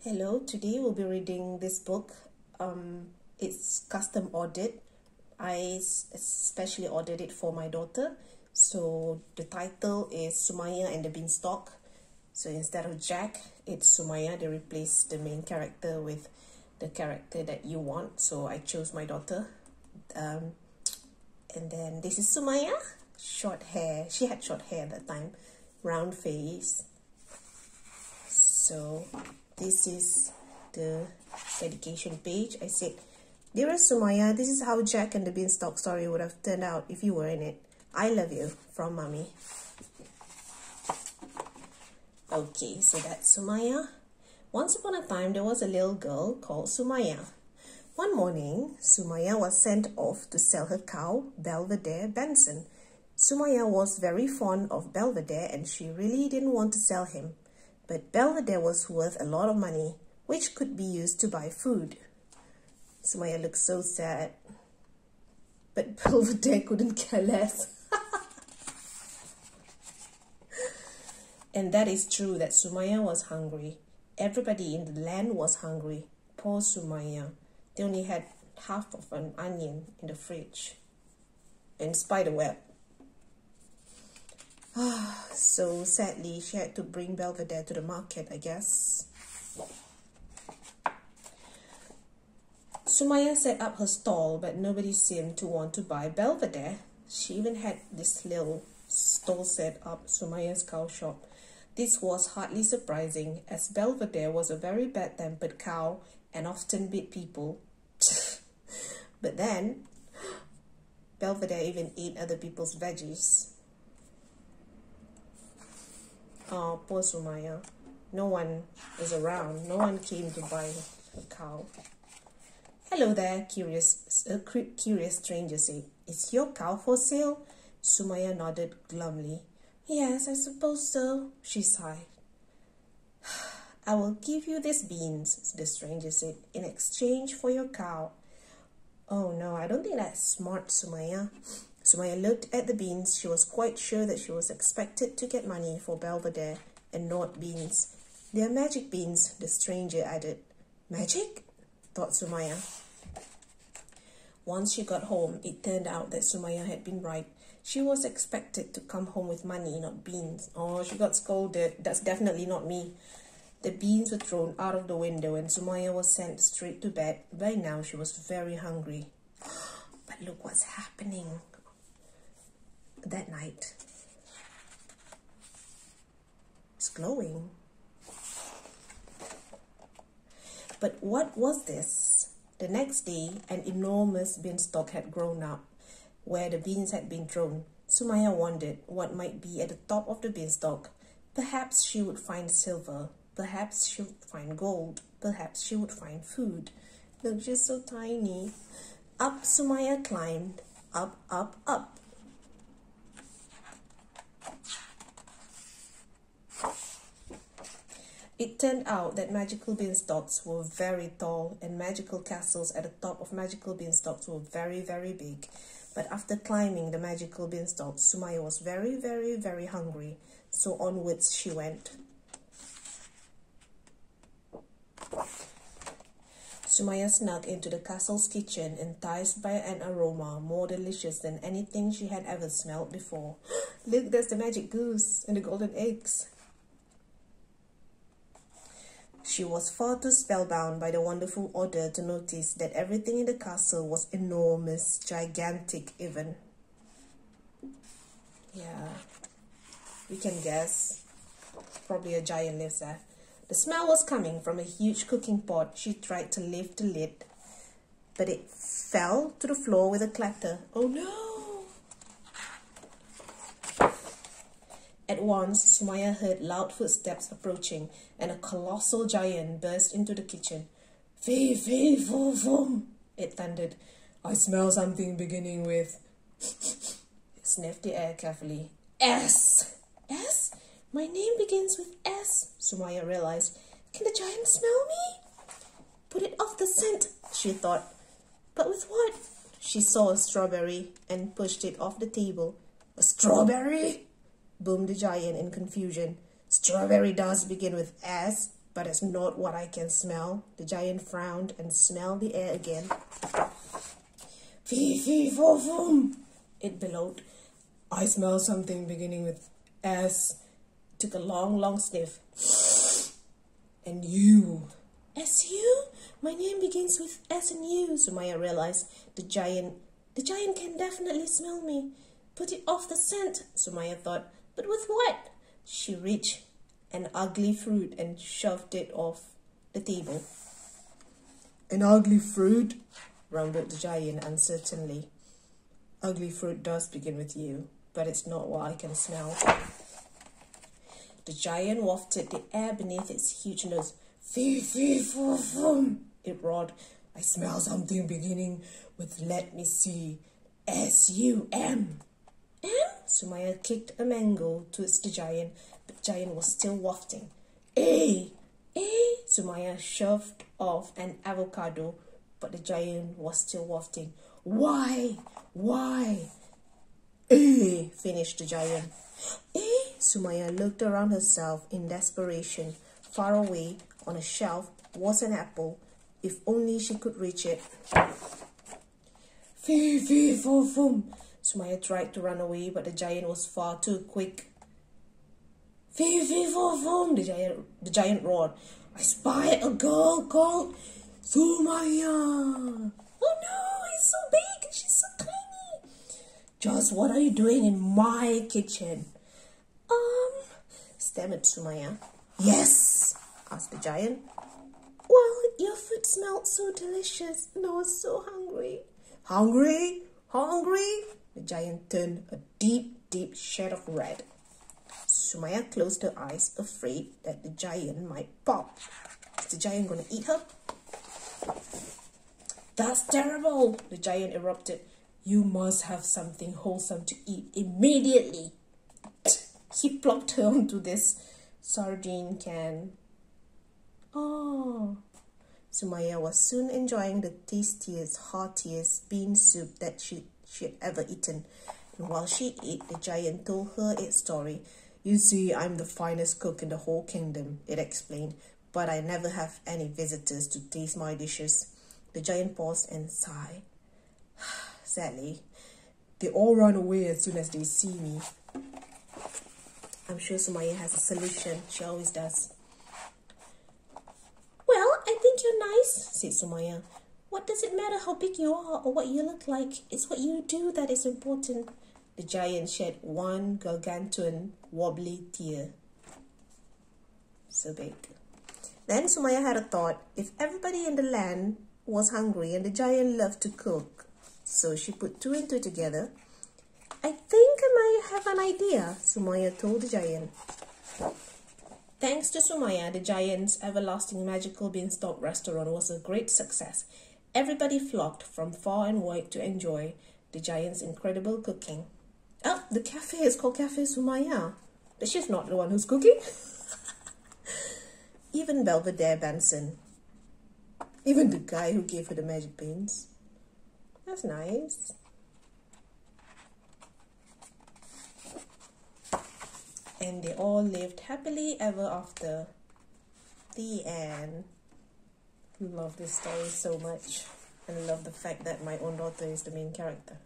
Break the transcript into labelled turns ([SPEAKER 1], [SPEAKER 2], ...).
[SPEAKER 1] Hello, today we'll be reading this book. It's custom ordered. I especially ordered it for my daughter. So the title is Sumayya and the Beanstalk. So instead of Jack, it's Sumayya. They replaced the main character with the character that you want. So I chose my daughter. And then this is Sumayya. Short hair. She had short hair at that time. Round face. So this is the dedication page. I said, "Dearest Sumayya, this is how Jack and the Beanstalk story would have turned out if you were in it. I love you, from Mommy." Okay, so that's Sumayya. Once upon a time, there was a little girl called Sumayya. One morning, Sumayya was sent off to sell her cow, Belvedere Benson. Sumayya was very fond of Belvedere and she really didn't want to sell him. But Belvedere was worth a lot of money, which could be used to buy food. Sumayya looked so sad. But Belvedere couldn't care less. And that is true that Sumayya was hungry. Everybody in the land was hungry. Poor Sumayya. They only had half of an onion in the fridge. And spider web. So sadly, she had to bring Belvedere to the market, I guess. Sumayya set up her stall, but nobody seemed to want to buy Belvedere. She even had this little stall set up, Sumayya's cow shop. This was hardly surprising, as Belvedere was a very bad-tempered cow and often beat people. But then, Belvedere even ate other people's veggies. Oh, poor Sumayya. No one was around. No one came to buy her cow. "Hello there," curious stranger said. "Is your cow for sale?" Sumayya nodded glumly. "Yes, I suppose so," she sighed. "I will give you these beans," the stranger said, "in exchange for your cow." "Oh no, I don't think that's smart, Sumayya." Sumayya looked at the beans. She was quite sure that she was expected to get money for Belvedere and not beans. "They are magic beans," the stranger added. "Magic?" thought Sumayya. Once she got home, it turned out that Sumayya had been right. She was expected to come home with money, not beans. Oh, she got scolded. That's definitely not me. The beans were thrown out of the window and Sumayya was sent straight to bed. By now, she was very hungry. But look what's happening that night. It's glowing. But what was this? The next day, an enormous beanstalk had grown up where the beans had been thrown. Sumayya wondered what might be at the top of the beanstalk. Perhaps she would find silver. Perhaps she would find gold. Perhaps she would find food. Look, she's so tiny. Up Sumayya climbed. Up, up, up. It turned out that magical beanstalks were very tall and magical castles at the top of magical beanstalks were very, very big. But after climbing the magical beanstalks, Sumayya was very, very, very hungry. So onwards she went. Sumayya snuck into the castle's kitchen, enticed by an aroma more delicious than anything she had ever smelled before. Look, there's the magic goose and the golden eggs. She was far too spellbound by the wonderful order to notice that everything in the castle was enormous, gigantic even. Yeah, we can guess. Probably a giant lizard. The smell was coming from a huge cooking pot. She tried to lift the lid, but it fell to the floor with a clatter. Oh no! At once, Sumayya heard loud footsteps approaching, and a colossal giant burst into the kitchen. "Fee, fee, foo, foom," it thundered. "I smell something beginning with..." It sniffed the air carefully. "S! S? My name begins with S," Sumayya realized. "Can the giant smell me?" "Put it off the scent," she thought. "But with what?" She saw a strawberry and pushed it off the table. "A strawberry?" boomed the giant in confusion. "Strawberry does begin with S, but it's not what I can smell. The giant frowned and smelled the air again. Fee, fee, fo, fum, it bellowed. I smell something beginning with S. Took a long, long sniff. And you. S-U? My name begins with S and U. Sumayya realized the giant can definitely smell me. Put it off the scent, Sumayya thought. But with what? She reached an ugly fruit and shoved it off the table. An ugly fruit? Rumbled the giant uncertainly. Ugly fruit does begin with you, but it's not what I can smell. The giant wafted the air beneath its huge nose. Fee, fee, foo, fum, it roared. I smell something beginning with, let me see, S-U-M. M? Sumayya kicked a mango towards the giant, but the giant was still wafting. A? Sumayya shoved off an avocado, but the giant was still wafting. Why? A, finished the giant. A? Sumayya looked around herself in desperation. Far away, on a shelf, was an apple. If only she could reach it. Fee, fee, fo, fum. Sumayya tried to run away, but the giant was far too quick. Fee, fee, fo, fum, the giant roared. I spy a girl called Sumayya. Oh no, it's so big and she's so tiny. Just what are you doing in my kitchen? Stammered Sumayya. Yes, asked the giant. Well, your food smelled so delicious and I was so hungry. Hungry? The giant turned a deep, deep shade of red. Sumayya closed her eyes, afraid that the giant might pop. Is the giant going to eat her? That's terrible, the giant erupted. You must have something wholesome to eat immediately. He plopped her onto this sardine can. Oh. Sumayya was soon enjoying the tastiest, heartiest bean soup that she had ever eaten. And while she ate, the giant told her its story. You see, I'm the finest cook in the whole kingdom, it explained, but I never have any visitors to taste my dishes. The giant paused and sighed. Sadly, they all run away as soon as they see me. I'm sure Sumayya has a solution. She always does. Well, I think you're nice, said Sumayya. What does it matter how big you are or what you look like? It's what you do that is important. The giant shed one gargantuan, wobbly tear. So big. Then Sumayya had a thought. If everybody in the land was hungry and the giant loved to cook, so she put two and two together. I think I might have an idea, Sumayya told the giant. Thanks to Sumayya, the giant's everlasting magical beanstalk restaurant was a great success. Everybody flocked from far and wide to enjoy the giant's incredible cooking. Oh, the cafe is called Cafe Sumayya. But she's not the one who's cooking. Even Belvedere Benson. Even the guy who gave her the magic beans. That's nice. And they all lived happily ever after. The end. Love this story so much. And love the fact that my own daughter is the main character.